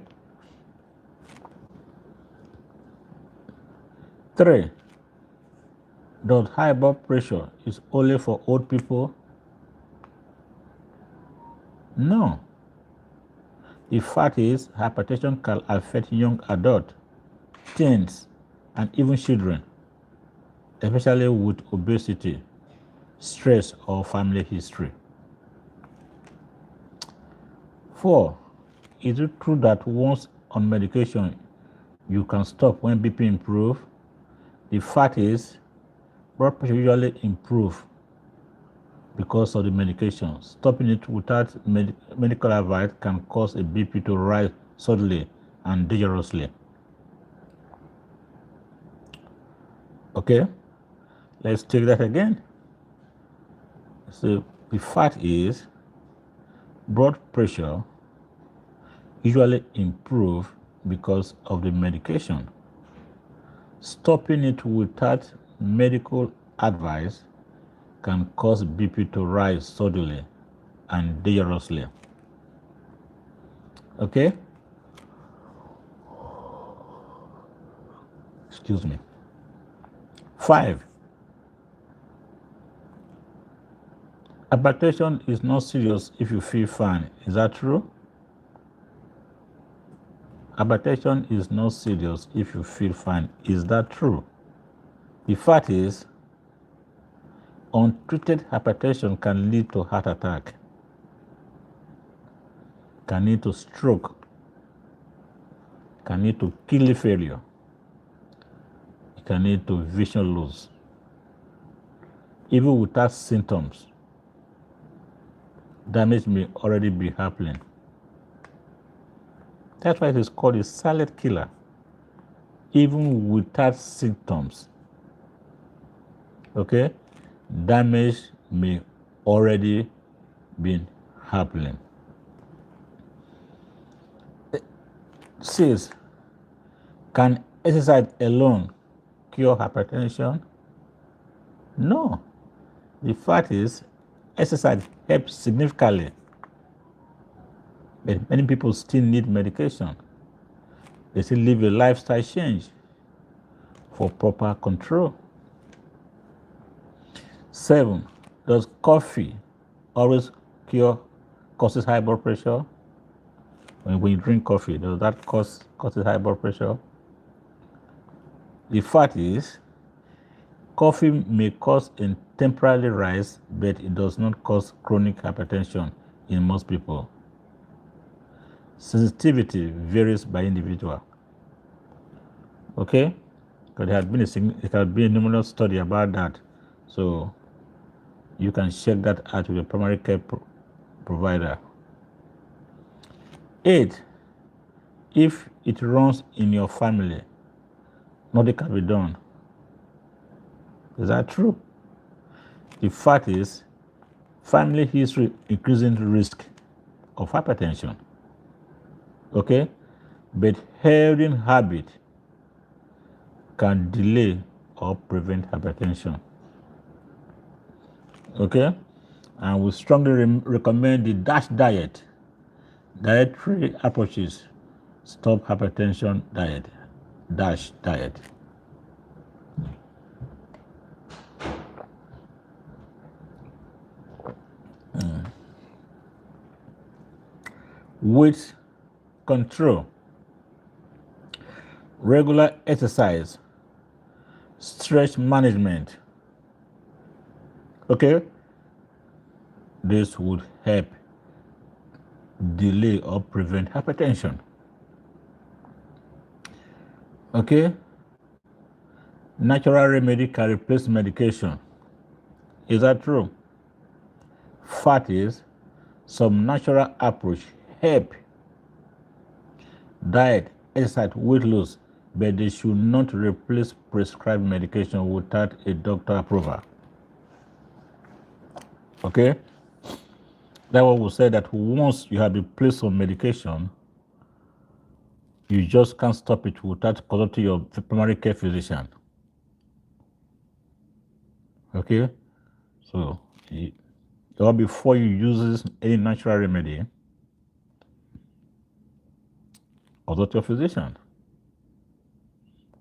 3. Does high blood pressure is only for old people? No. The fact is, hypertension can affect young adults, teens, and even children, especially with obesity, stress, or family history. 4. Is it true that once on medication, you can stop when BP improves? The fact is, blood pressure usually improves because of the medication. Stopping it without medical advice can cause a BP to rise suddenly and dangerously. Okay, let's take that again. So the fact is, blood pressure usually improves because of the medication. Stopping it without medical advice can cause BP to rise suddenly and dangerously. Okay? Excuse me. 5. Hypertension is not serious if you feel fine. Is that true? Hypertension is not serious if you feel fine. Is that true? The fact is, untreated hypertension can lead to heart attack, can lead to stroke, can lead to kidney failure, it can lead to vision loss. Even without symptoms, damage may already be happening. That's why it is called a silent killer. Even without symptoms, okay, damage may already be happening. 6. Can exercise alone cure hypertension? No. The fact is, exercise helps significantly, but many people still need medication. They still live a lifestyle change for proper control. 7. Does coffee always causes high blood pressure? When you drink coffee, does that causes high blood pressure? The fact is, coffee may cause a temporary rise, but it does not cause chronic hypertension in most people. Sensitivity varies by individual. Okay? Because there has been a numerous study about that. So you can check that out with your primary care provider. 8. If it runs in your family, nothing can be done. Is that true? The fact is, family history increasing the risk of hypertension. Okay? But healthy habit can delay or prevent hypertension. Okay? And we strongly recommend the DASH diet. Dietary approaches stop hypertension diet. DASH diet. Weight control, regular exercise, stress management. Okay? This would help delay or prevent hypertension. Okay? Natural remedy can replace medication. Is that true? Fact is, some natural approach help. Diet, exercise, weight loss, but they should not replace prescribed medication without a doctor approval. Okay? That's what we say, that once you have been placed on medication, you just can't stop it without consulting your primary care physician. Okay? So, or before you use any natural remedy, consult your physician.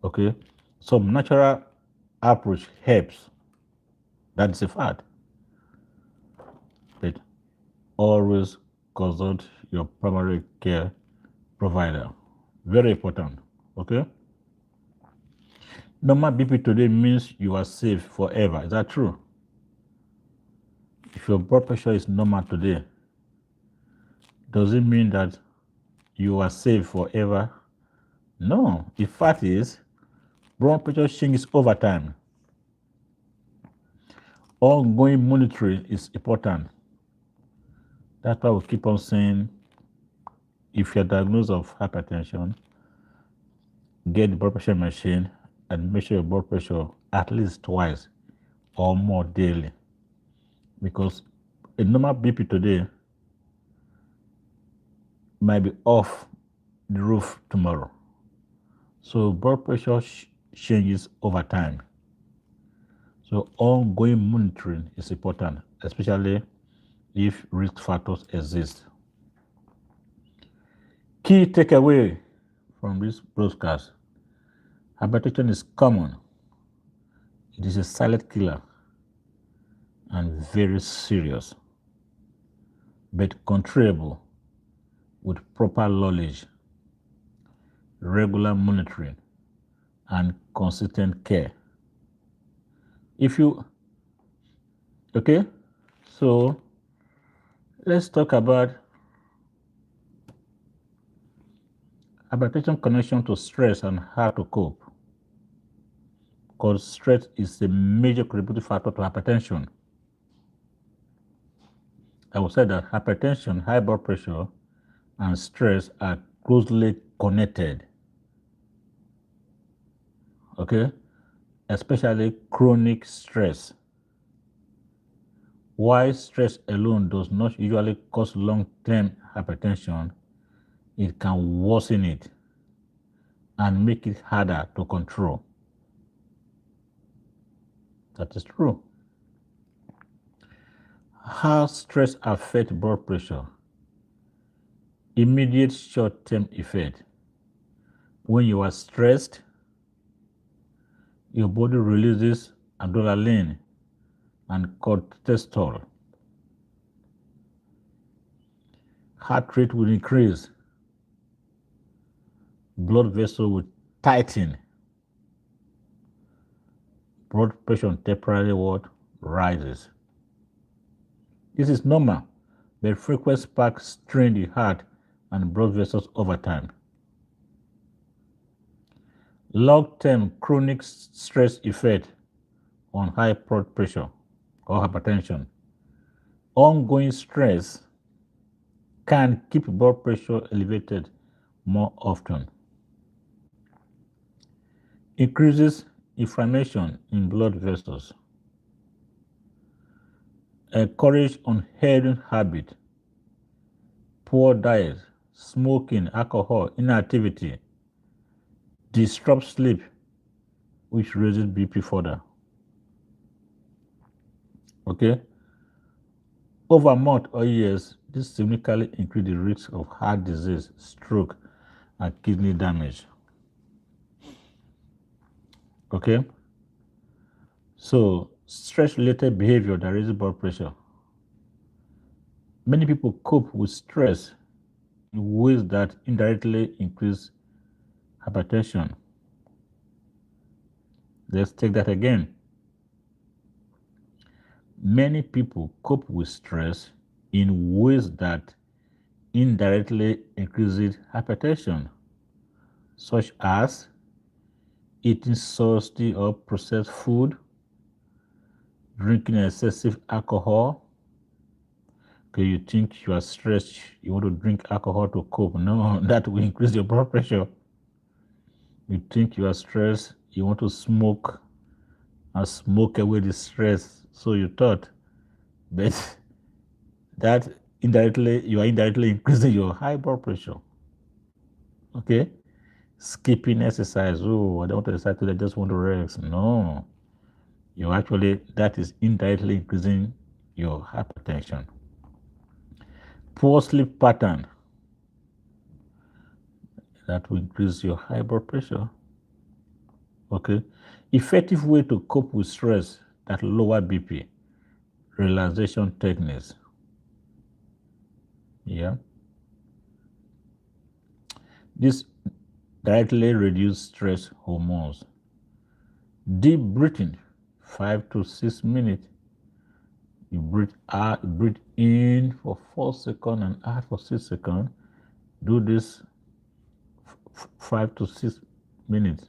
Okay? Some natural approach helps. That's a fact. But always consult your primary care provider. Very important. Okay? Normal BP today means you are safe forever. Is that true? If your blood pressure is normal today, does it mean that you are safe forever? No. The fact is, blood pressure changes over time. Ongoing monitoring is important. That's why we keep on saying, if you're diagnosed of hypertension, get the blood pressure machine and measure your blood pressure at least twice or more daily. Because a normal BP today might be off the roof tomorrow. So blood pressure changes over time. So ongoing monitoring is important, especially if risk factors exist. Key takeaway from this broadcast: hypertension is common. It is a silent killer and very serious, but controllable with proper knowledge, regular monitoring, and consistent care. Okay, so let's talk about hypertension connection to stress and how to cope. Because stress is a major contributing factor to hypertension. I would say that hypertension, high blood pressure, and stress are closely connected. Okay, especially chronic stress. While stress alone does not usually cause long-term hypertension, it can worsen it and make it harder to control. That is true. How stress affects blood pressure? Immediate short-term effect. When you are stressed, your body releases adrenaline and cortisol. Heart rate will increase. Blood vessel will tighten. Blood pressure temporarily rises. This is normal, but frequent sparks strain the heart and blood vessels over time. Long-term chronic stress effect on high blood pressure or hypertension. Ongoing stress can keep blood pressure elevated more often. Increases inflammation in blood vessels. Encourage unhealthy habit, poor diet, smoking, alcohol, inactivity, disrupt sleep, which raises BP further. Okay? Over months or years, this significantly increases the risk of heart disease, stroke, and kidney damage. Okay? So, stress-related behavior that raises blood pressure. Many people cope with stress in ways that indirectly increase hypertension. Let's take that again. Many people cope with stress in ways that indirectly increases hypertension, such as eating salty or processed food, drinking excessive alcohol. Okay, you think you are stressed, you want to drink alcohol to cope. No, that will increase your blood pressure. You think you are stressed, you want to smoke and smoke away the stress. So you thought, but that you are indirectly increasing your high blood pressure. Okay? Skipping exercise. Oh, I don't want to exercise today, I just want to rest. No. That is indirectly increasing your hypertension. Poor sleep pattern. That will increase your high blood pressure. Okay? Effective way to cope with stress that lower BP. Relaxation techniques. Yeah. This directly reduces stress hormones. Deep breathing, 5 to 6 minutes. You breathe out, breathe in for 4 seconds and out for 6 seconds. Do this 5 to 6 minutes,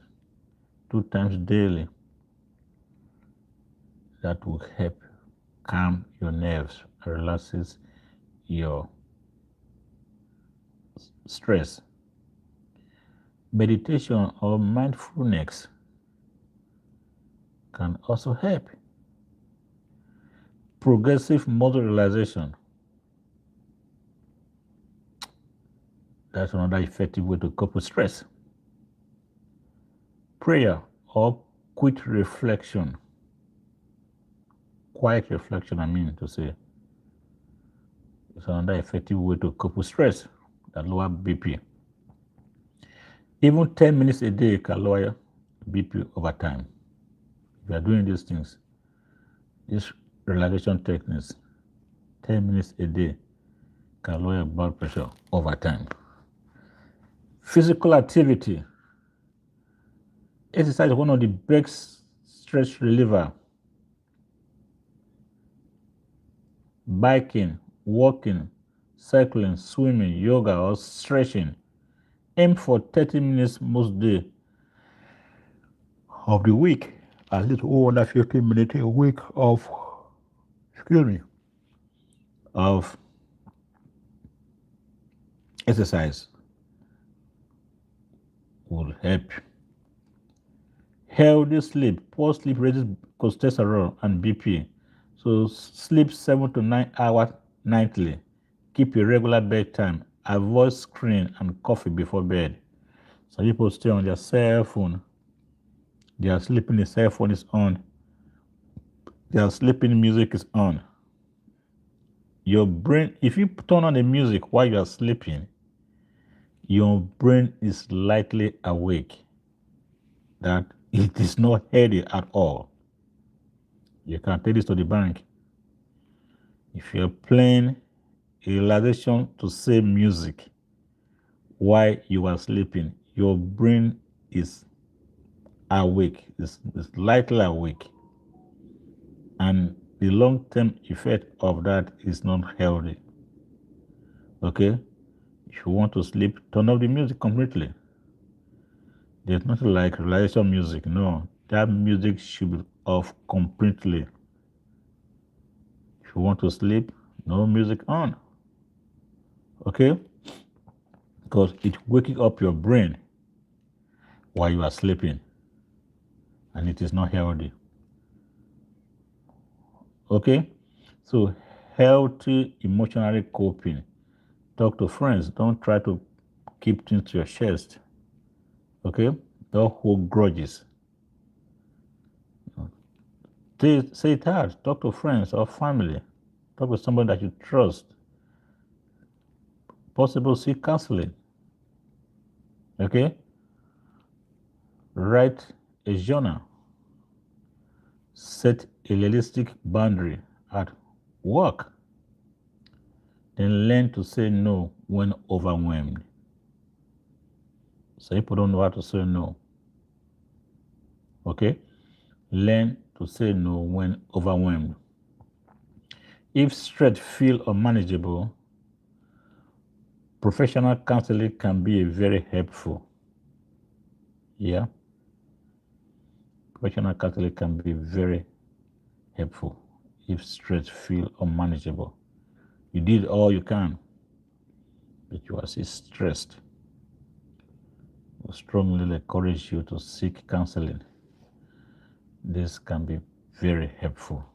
2 times daily. That will help calm your nerves, relaxes your stress. Meditation or mindfulness can also help. Progressive muscle relaxation. That's another effective way to cope with stress. Prayer or quiet reflection. Quiet reflection, I mean to say. It's another effective way to cope with stress that lower BP. Even 10 minutes a day can lower BP over time. If you are doing these things, these relaxation techniques, 10 minutes a day can lower your blood pressure over time. Physical activity. Exercise is one of the best stress reliever. Biking, walking, cycling, swimming, yoga, or stretching. Aim for 30 minutes most day of the week. At least over 15 minutes a week of exercise will help. Healthy sleep. Poor sleep raises cholesterol and BP. So sleep 7 to 9 hours nightly. Keep a regular bedtime. Avoid screen and coffee before bed. Some people stay on their cell phone. They are sleeping, the cell phone is on. They are sleeping, music is on. Your brain, if you turn on the music while you are sleeping, your brain is lightly awake. That it is not heady at all. You can take this to the bank. If you're playing a relaxation to say music while you are sleeping, your brain is awake, is lightly awake. And the long-term effect of that is not healthy. Okay? If you want to sleep, turn off the music completely. There's nothing like relaxation music. No, that music should be off completely. If you want to sleep, no music on. Okay? Because it's waking up your brain while you are sleeping. And it is not healthy. Okay? So, healthy emotionally coping. Talk to friends. Don't try to keep things to your chest. Okay? Don't hold grudges. Say it out. Talk to friends or family. Talk with somebody that you trust. Possible, seek counseling. Okay? Write a journal. Set a realistic boundary at work. Then learn to say no when overwhelmed. Some people don't know how to say no. Okay? Learn to say no when overwhelmed. If stress feels unmanageable, professional counseling can be very helpful. Yeah? Professional counseling can be very helpful if stress feels unmanageable. You did all you can, but you are still stressed. I strongly encourage you to seek counseling. This can be very helpful.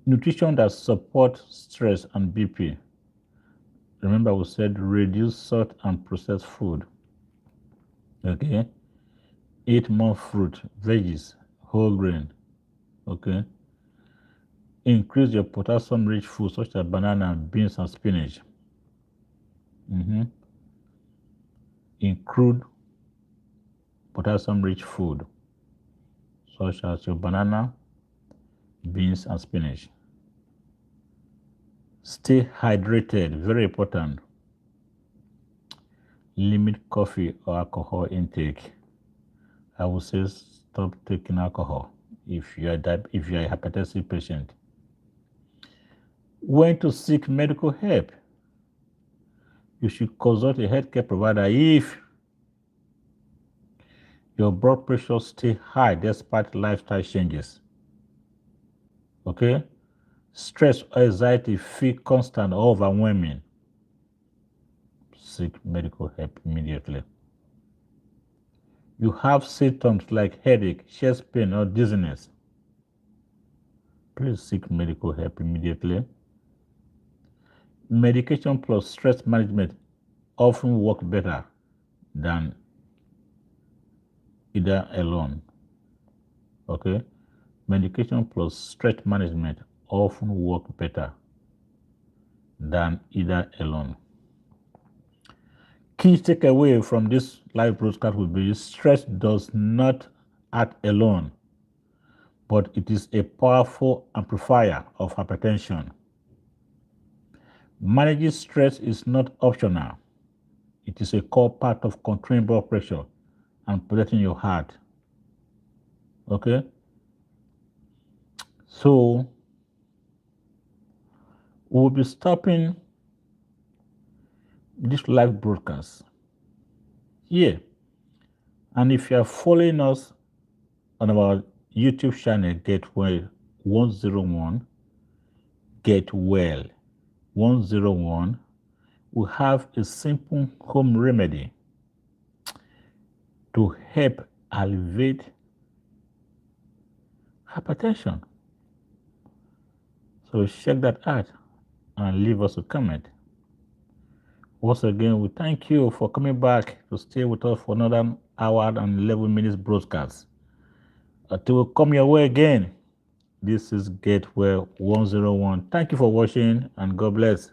Nutrition that supports stress and BP. Remember, we said reduce salt and processed food. Okay? Eat more fruit, veggies, whole grain. Okay? Increase your potassium-rich food such as banana, beans, and spinach. Include potassium-rich food such as your banana, beans, and spinach. Stay hydrated, very important. Limit coffee or alcohol intake. I would say stop taking alcohol if you are a hypertensive patient. When to seek medical help? You should consult a healthcare provider if your blood pressure stays high despite lifestyle changes. Okay? Stress or anxiety feel constant or overwhelming. Seek medical help immediately. You have symptoms like headache, chest pain, or dizziness. Please seek medical help immediately. Medication plus stress management often work better than either alone. Okay? Medication plus stress management often work better than either alone. Key takeaway from this live broadcast will be stress does not act alone, but it is a powerful amplifier of hypertension. Managing stress is not optional. It is a core part of controlling blood pressure and protecting your heart. Okay? So, we'll be stopping this live broadcast here. And if you are following us on our YouTube channel, Gateway 101, Get Well 101, we have a simple home remedy to help alleviate hypertension. So check that out and leave us a comment. Once again, we thank you for coming back to stay with us for another hour and 11 minutes broadcast. Until we come your way again, this is Gateway 101. Thank you for watching and God bless.